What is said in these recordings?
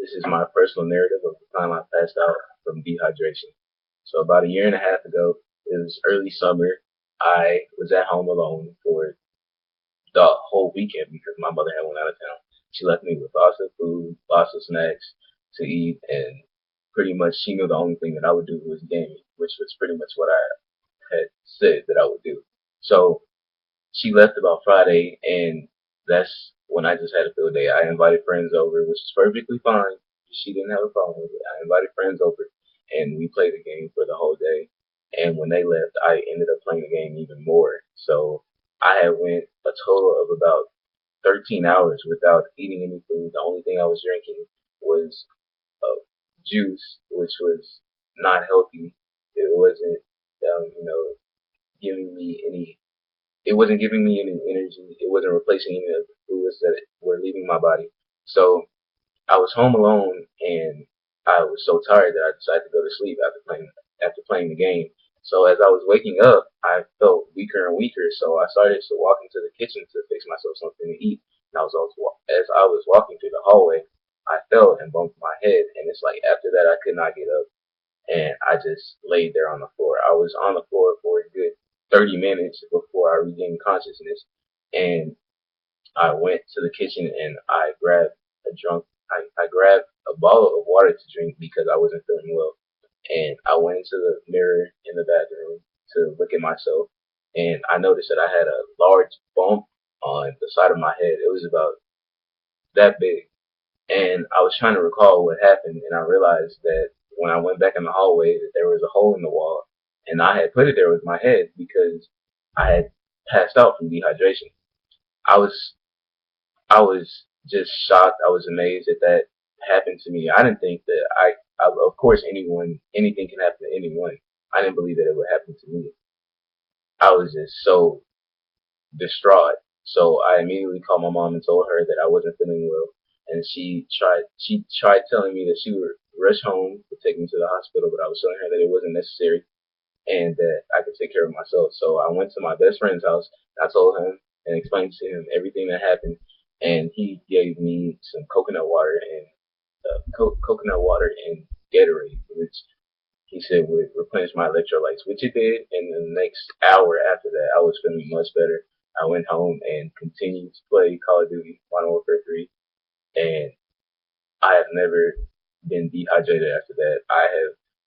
This is my personal narrative of the time I passed out from dehydration. So about a year and a half ago, it was early summer. I was at home alone for the whole weekend because my mother had went out of town. She left me with lots of food, lots of snacks to eat, and pretty much she knew the only thing that I would do was gaming, which was pretty much what I had said that I would do. So she left about Friday, and that's when I just had a field day. I invited friends over, which is perfectly fine. She didn't have a problem with it. I invited friends over, and we played the game for the whole day. And when they left, I ended up playing the game even more. So I had went a total of about 13 hours without eating any food. The only thing I was drinking was juice, which was not healthy. It wasn't, you know, giving me any it wasn't giving me any energy. It wasn't replacing any of the fluids that were leaving my body. So I was home alone, and I was so tired that I decided to go to sleep after playing the game. So as I was waking up, I felt weaker and weaker. So I started to walk into the kitchen to fix myself something to eat. And as I was walking through the hallway, I fell and bumped my head. And it's like after that, I could not get up, and I just laid there on the floor. I was on the floor for a good 30 minutes before I regained consciousness, and I went to the kitchen and I grabbed a bottle of water to drink because I wasn't feeling well, and I went into the mirror in the bathroom to look at myself, and I noticed that I had a large bump on the side of my head. It was about that big, and I was trying to recall what happened, and I realized that when I went back in the hallway, that there was a hole in the wall, and I had put it there with my head because I had passed out from dehydration. I was I was just shocked. I was amazed that that happened to me. I didn't think that of course, anything can happen to anyone. I didn't believe that it would happen to me. I was just so distraught. So I immediately called my mom and told her that I wasn't feeling well, and she tried telling me that she would rush home to take me to the hospital, but I was telling her that it wasn't necessary and that I could take care of myself. So I went to my best friend's house. I told him and explained to him everything that happened, and he gave me some coconut water and Gatorade, which he said would replenish my electrolytes, which it did. And the next hour after that, I was feeling much better. I went home and continued to play Call of Duty Modern Warfare 3, and I have never been dehydrated after that.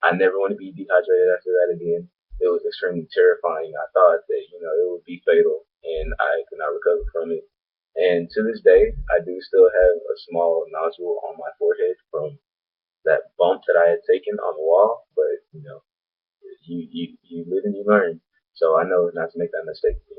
I never want to be dehydrated after that again. It was extremely terrifying. I thought that, it would be fatal and I could not recover from it. And to this day, I do still have a small nodule on my forehead from that bump that I had taken on the wall. But, you live and you learn. So I know not to make that mistake again.